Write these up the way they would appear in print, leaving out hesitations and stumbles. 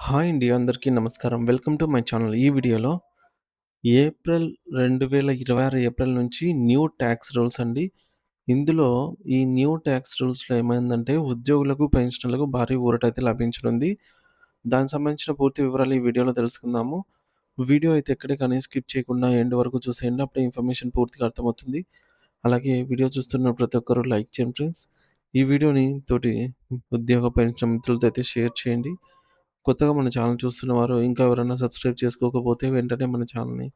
Hi అండి. అందరికీ నమస్కారం. Welcome to my channel. ఈ వీడియోలో ఏప్రిల్ 2026 ఏప్రిల్ నుంచి న్యూ టాక్స్ రూల్స్ అండి. ఇందులో ఈ న్యూ టాక్స్ రూల్స్‌లో ఏమైందంటే ఉద్యోగులకు, పెన్షనర్లకు భారీ ఊరటైతే లభించనుంది. దానికి సంబంధించిన పూర్తి వివరాలు ఈ వీడియోలో తెలుసుకుందాము. వీడియో అయితే ఎక్కడ కానీ స్కిప్ చేయకుండా ఎండ్ వరకు చూసేయండి. అప్పుడే ఇన్ఫర్మేషన్ పూర్తిగా అర్థమవుతుంది. అలాగే వీడియో చూస్తున్న ప్రతి ఒక్కరు లైక్ చేయండి ఫ్రెండ్స్. ఈ వీడియోని తోటి ఉద్యోగ, పెన్షన్ మిత్రులతో అయితే షేర్ చేయండి. కొత్తగా మన ఛానల్ చూస్తున్నవారు ఇంకా ఎవరైనా సబ్స్క్రైబ్ చేసుకోకపోతే వెంటనే మన ఛానల్‌ని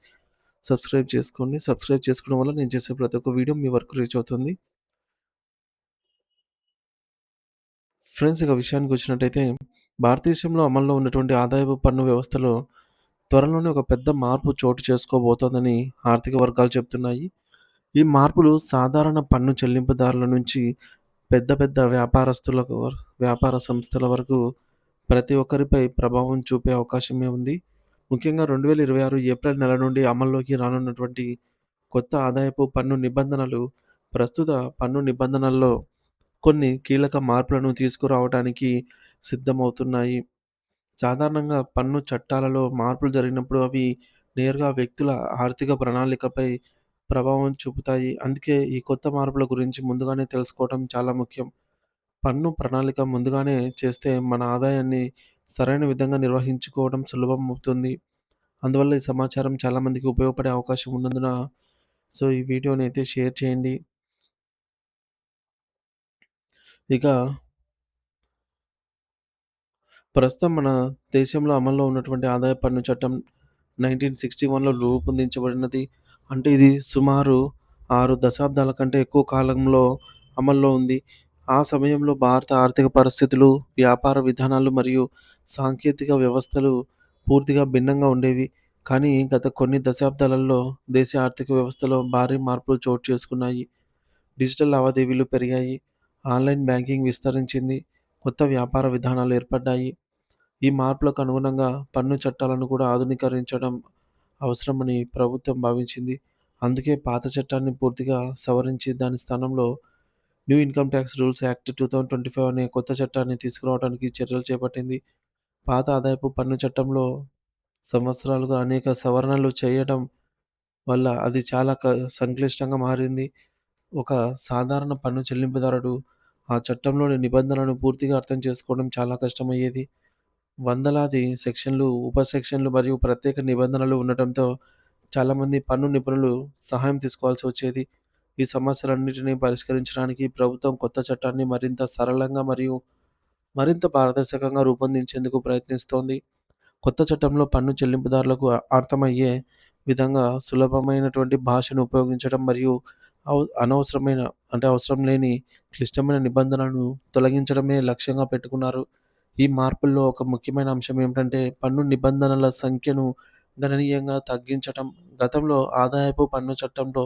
సబ్స్క్రైబ్ చేసుకోండి. సబ్స్క్రైబ్ చేసుకోవడం వల్ల నేను చేసే ప్రతి ఒక్క వీడియో మీ వరకు రీచ్ అవుతుంది. ఫ్రెండ్స్ ఇక విషయానికొచ్చినట్టయితే భారతదేశంలో అమల్లో ఉన్నటువంటి ఆదాయపు పన్ను వ్యవస్థలో త్వరలోనే ఒక పెద్ద మార్పు చోటు చేసుకోబోతోందని ఆర్థిక వర్గాలు చెప్తున్నాయి. ఈ మార్పులు సాధారణ పన్ను చెల్లింపుదారుల నుంచి పెద్ద పెద్ద వ్యాపార సంస్థల వరకు ప్రతి ఒక్కరిపై ప్రభావం చూపే అవకాశమే ఉంది. ముఖ్యంగా 2026 ఏప్రిల్ నెల నుండి అమల్లోకి రానున్నటువంటి కొత్త ఆదాయపు పన్ను నిబంధనలు ప్రస్తుత పన్ను నిబంధనల్లో కొన్ని కీలక మార్పులను తీసుకురావడానికి సిద్ధమవుతున్నాయి. సాధారణంగా పన్ను చట్టాలలో మార్పులు జరిగినప్పుడు అవి నేరుగా వ్యక్తుల ఆర్థిక ప్రణాళికపై ప్రభావం చూపుతాయి. అందుకే ఈ కొత్త మార్పుల గురించి ముందుగానే తెలుసుకోవడం చాలా ముఖ్యం. పన్ను ప్రణాళిక ముందుగానే చేస్తే మన ఆదాయాన్ని సరైన విధంగా నిర్వహించుకోవడం సులభమవుతుంది. అందువల్ల ఈ సమాచారం చాలామందికి ఉపయోగపడే అవకాశం ఉన్నందున ఈ వీడియోని అయితే షేర్ చేయండి. ఇక ప్రస్తుతం మన దేశంలో అమల్లో ఉన్నటువంటి ఆదాయ పన్ను చట్టం 1961లో రూపొందించబడినది. అంటే ఇది సుమారు 6 దశాబ్దాల కంటే ఎక్కువ కాలంలో అమల్లో ఉంది. ఆ సమయంలో భారత ఆర్థిక పరిస్థితులు, వ్యాపార విధానాలు మరియు సాంకేతిక వ్యవస్థలు పూర్తిగా భిన్నంగా ఉండేవి. కానీ గత కొన్ని దశాబ్దాలలో దేశ ఆర్థిక వ్యవస్థలో భారీ మార్పులు చోటు చేసుకున్నాయి. డిజిటల్ లావాదేవీలు పెరిగాయి. ఆన్‌లైన్ బ్యాంకింగ్ విస్తరించింది. కొత్త వ్యాపార విధానాలు ఏర్పడ్డాయి. ఈ మార్పులకు అనుగుణంగా పన్ను చట్టాలను కూడా ఆధునీకరించడం అవసరమని ప్రభుత్వం భావించింది. అందుకే పాత చట్టాన్ని పూర్తిగా సవరించి దాని స్థానంలో new income tax rules act 2025 అనే కొత్త చట్టాన్ని తీసుకురావడానికి చర్యలు చేపట్టింది. పాత ఆదాయపు పన్ను చట్టంలో సంవత్సరాలుగా అనేక సవరణలు చేయడం వల్ల అది చాలా సంక్లిష్టంగా మారింది. ఒక సాధారణ పన్ను చెల్లింపుదారుడు ఆ చట్టంలోని నిబంధనలను పూర్తిగా అర్థం చేసుకోవడం చాలా కష్టమయ్యేది. వందలాది సెక్షన్లు, ఉప సెక్షన్లు మరియు ప్రత్యేక నిబంధనలు ఉండటంతో చాలామంది పన్ను నిపుణులు సహాయం తీసుకోవాల్సి వచ్చేది. ఈ సమస్యలన్నిటిని పరిష్కరించడానికి ప్రభుత్వం కొత్త చట్టాన్ని మరింత సరళంగా మరియు మరింత పారదర్శకంగా రూపొందించేందుకు ప్రయత్నిస్తోంది. కొత్త చట్టంలో పన్ను చెల్లింపుదారులకు అర్థమయ్యే విధంగా సులభమైనటువంటి భాషను ఉపయోగించడం మరియు అనవసరమైన అవసరం లేని క్లిష్టమైన నిబంధనలను తొలగించడమే లక్ష్యంగా పెట్టుకున్నారు. ఈ మార్పుల్లో ఒక ముఖ్యమైన అంశం ఏమిటంటే పన్ను నిబంధనల సంఖ్యను గణనీయంగా తగ్గించటం. గతంలో ఆదాయపు పన్ను చట్టంలో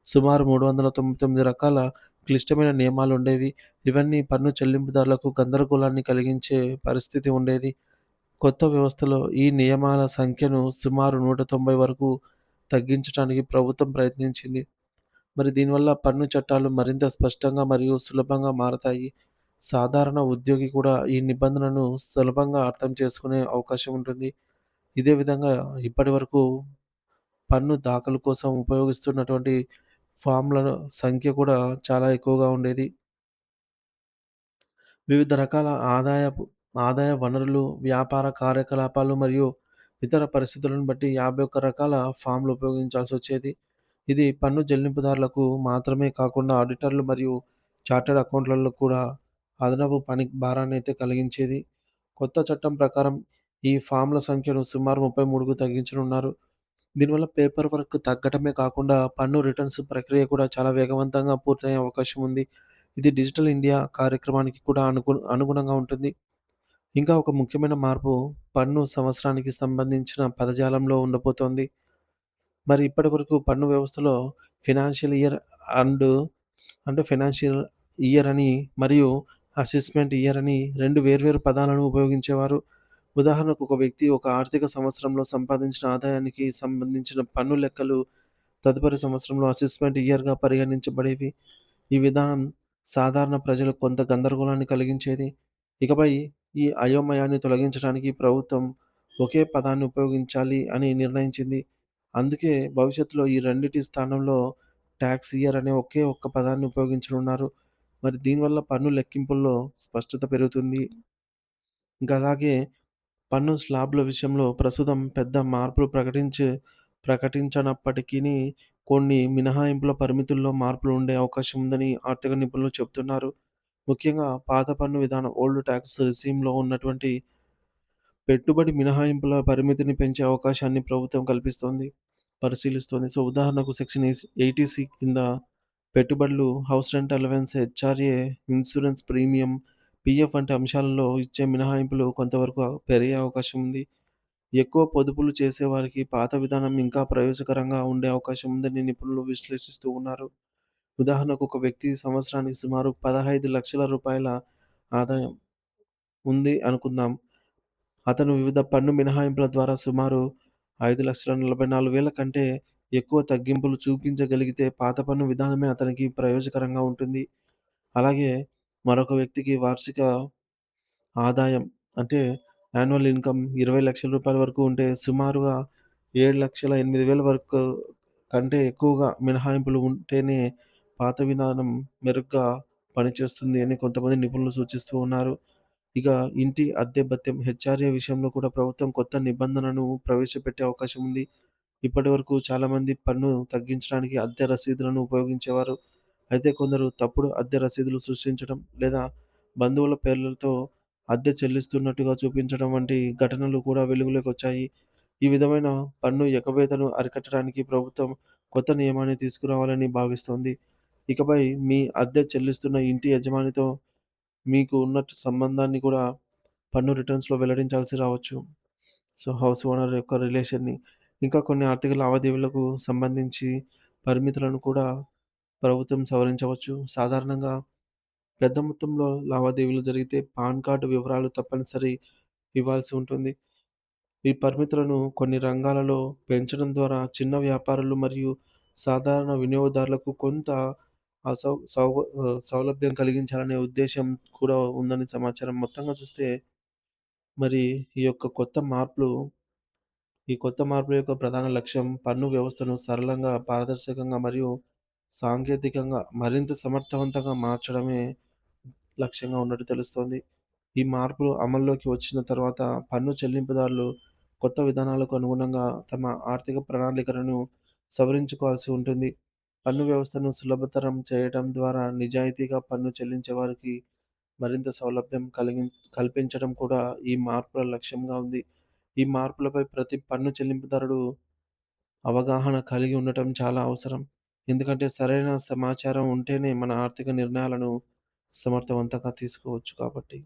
సుమారు 399 రకాల క్లిష్టమైన నియమాలుండేవి. ఇవన్నీ పన్ను చెల్లింపుదారులకు గందరగోళాన్ని కలిగించే పరిస్థితి ఉండేది. కొత్త వ్యవస్థలో ఈ నియమాల సంఖ్యను సుమారు 190 వరకు తగ్గించడానికి ప్రభుత్వం ప్రయత్నించింది. మరి దీనివల్ల పన్ను చట్టాలు మరింత స్పష్టంగా మరియు సులభంగా మారతాయి. సాధారణ ఉద్యోగి కూడా ఈ నిబంధనను సులభంగా అర్థం చేసుకునే అవకాశం ఉంటుంది. ఇదే విధంగా ఇప్పటివరకు పన్ను దాఖలు కోసం ఉపయోగిస్తున్నటువంటి ఫామ్‌ల సంఖ్య కూడా చాలా ఎక్కువగా ఉండేది. వివిధ రకాల ఆదాయ వనరులు, వ్యాపార కార్యకలాపాలు మరియు ఇతర పరిస్థితులను బట్టి 51 రకాల ఫామ్‌లు ఉపయోగించాల్సొచ్చేది. ఇది పన్ను చెల్లింపుదారులకు మాత్రమే కాకుండా ఆడిటర్లు మరియు చార్టర్డ్ అకౌంటెంట్లకు కూడా అదనపు పని భారాన్నయితే కలిగించేది. కొత్త చట్టం ప్రకారం ఈ ఫామ్‌ల సంఖ్యను సుమారు 33కు తగ్గించనున్నారు. దీనివల్ల పేపర్ వర్క్ తగ్గటమే కాకుండా పన్ను రిటర్న్స్ ప్రక్రియ కూడా చాలా వేగవంతంగా పూర్తయ్యే అవకాశం ఉంది. ఇది డిజిటల్ ఇండియా కార్యక్రమానికి కూడా అనుగుణంగా ఉంటుంది. ఇంకా ఒక ముఖ్యమైన మార్పు పన్ను సంవత్సరానికి సంబంధించిన పదజాలంలో ఉండబోతోంది. మరి ఇప్పటివరకు పన్ను వ్యవస్థలో financial year and financial year అని మరియు అసెస్మెంట్ ఇయర్ అని 2 వేర్వేరు పదాలను ఉపయోగించేవారు. ఉదాహరణకు ఒక వ్యక్తి ఒక ఆర్థిక సంవత్సరంలో సంపాదించిన ఆదాయానికి సంబంధించిన పన్ను లెక్కలు తదుపరి సంవత్సరంలో అసెస్మెంట్ ఇయర్‌గా పరిగణించబడేవి. ఈ విధానం సాధారణ ప్రజలకు కొంత గందరగోళాన్ని కలిగించేది. ఇకపై ఈ అయోమయాన్ని తొలగించడానికి ప్రభుత్వం ఒకే పదాన్ని ఉపయోగించాలి అని నిర్ణయించింది. అందుకే భవిష్యత్తులో ఈ రెండిటి స్థానంలో టాక్స్ ఇయర్ అనే ఒకే ఒక్క పదాన్ని ఉపయోగించనున్నారు. మరి దీనివల్ల పన్ను లెక్కింపుల్లో స్పష్టత పెరుగుతుంది. ఇంకా అలాగే పన్ను స్లాబ్‌ల విషయంలో ప్రస్తుతం పెద్ద మార్పులు ప్రకటించనప్పటికిని కొన్ని మినహాయింపుల పరిమితుల్లో మార్పులు ఉండే అవకాశం ఉందని ఆర్థిక నిపుణులు చెబుతున్నారు. ముఖ్యంగా పాత పన్ను విధానం ఓల్డ్ టాక్స్ రెజీమ్‌లో ఉన్నటువంటి పెట్టుబడి మినహాయింపుల పరిమితిని పెంచే అవకాశాన్ని ప్రభుత్వం పరిశీలిస్తోంది. సో, ఉదాహరణకు సెక్షన్ 80సి కింద పెట్టుబడులు, house rent allowance, HRA, insurance premium, PF వంటి అంశాలలో ఇచ్చే మినహాయింపులు కొంతవరకు పెరిగే అవకాశం ఉంది. ఎక్కువ పొదుపులు చేసేవారికి పాత విధానం ఇంకా ప్రయోజకరంగా ఉండే అవకాశం ఉందని నిపుణులు విశ్లేషిస్తూ ఉన్నారు. ఉదాహరణకు ఒక వ్యక్తి సంవత్సరానికి సుమారు రూ. 15,00,000 ఆదాయం ఉంది అనుకుందాం. అతను వివిధ పన్ను మినహాయింపుల ద్వారా సుమారు 5,44,000 కంటే ఎక్కువ తగ్గింపులు చూపించగలిగితే పాత పన్ను విధానమే అతనికి ప్రయోజకరంగా ఉంటుంది. అలాగే మరొక వ్యక్తికి వార్షిక ఆదాయం అంటే యాన్యువల్ ఇన్‌కమ్ రూ. 20,00,000 వరకు ఉంటే సుమారుగా 7,08,000 వరకు కంటే ఎక్కువగా మినహాయింపులు ఉంటేనే పాత విధానం మెరుగ్గా పనిచేస్తుంది అని కొంతమంది నిపుణులు సూచిస్తూ ఉన్నారు. ఇక ఇంటి అద్దె భత్యం హెచ్ఆర్ఏ విషయంలో కూడా ప్రభుత్వం కొత్త నిబంధనను ప్రవేశపెట్టే అవకాశం ఉంది. ఇప్పటివరకు చాలామంది పన్ను తగ్గించడానికి అద్దె రసీదులను ఉపయోగించేవారు. అయితే కొందరు తప్పుడు అద్దె రసీదులు సృష్టించడం లేదా బంధువుల పేర్లతో అద్దె చెల్లిస్తున్నట్టుగా చూపించడం వంటి ఘటనలు కూడా వెలుగులోకి వచ్చాయి. ఈ విధమైన పన్ను ఎగవేతను అరికట్టడానికి ప్రభుత్వం కొత్త నియమాన్ని తీసుకురావాలని భావిస్తోంది. ఇకపై మీ అద్దె చెల్లిస్తున్న ఇంటి యజమానితో మీకు ఉన్నట్టు సంబంధాన్ని కూడా పన్ను రిటర్న్స్‌లో వెల్లడించాల్సి రావచ్చు. సో, హౌస్ ఓనర్ యొక్క రిలేషన్‌ని. ఇంకా కొన్ని ఆర్థిక లావాదేవీలకు సంబంధించి పరిమితులను కూడా ప్రభుత్వం సవరించవచ్చు. సాధారణంగా పెద్ద మొత్తంలో లావాదేవీలు జరిగితే పాన్ కార్డ్ వివరాలు తప్పనిసరి ఇవ్వాల్సి ఉంటుంది. ఈ పరిమితులను కొన్ని రంగాలలో పెంచడం ద్వారా చిన్న వ్యాపారులు మరియు సాధారణ వినియోగదారులకు కొంత సౌలభ్యం కలిగించాలనే ఉద్దేశ్యం కూడా ఉందని సమాచారం. మొత్తంగా చూస్తే మరి ఈ యొక్క ఈ కొత్త మార్పుల యొక్క ప్రధాన లక్ష్యం పన్ను వ్యవస్థను సరళంగా, పారదర్శకంగా మరియు సాంకేతికంగా మరింత సమర్థవంతంగా మార్చడమే లక్ష్యంగా ఉన్నట్టు తెలుస్తోంది. ఈ మార్పులు అమల్లోకి వచ్చిన తర్వాత పన్ను చెల్లింపుదారులు కొత్త విధానాలకు అనుగుణంగా తమ ఆర్థిక ప్రణాళికలను సవరించుకోవాల్సి ఉంటుంది. పన్ను వ్యవస్థను సులభతరం చేయడం ద్వారా నిజాయితీగా పన్ను చెల్లించే వారికి మరింత సౌలభ్యం కల్పించడం కూడా ఈ మార్పుల లక్ష్యంగా ఉంది. ఈ మార్పులపై ప్రతి పన్ను చెల్లింపుదారుడు అవగాహన కలిగి ఉండటం చాలా అవసరం. ఎందుకంటే సరైన సమాచారం ఉంటేనే మన ఆర్థిక నిర్ణయాలను సమర్థవంతంగా తీసుకోవచ్చు కాబట్టి.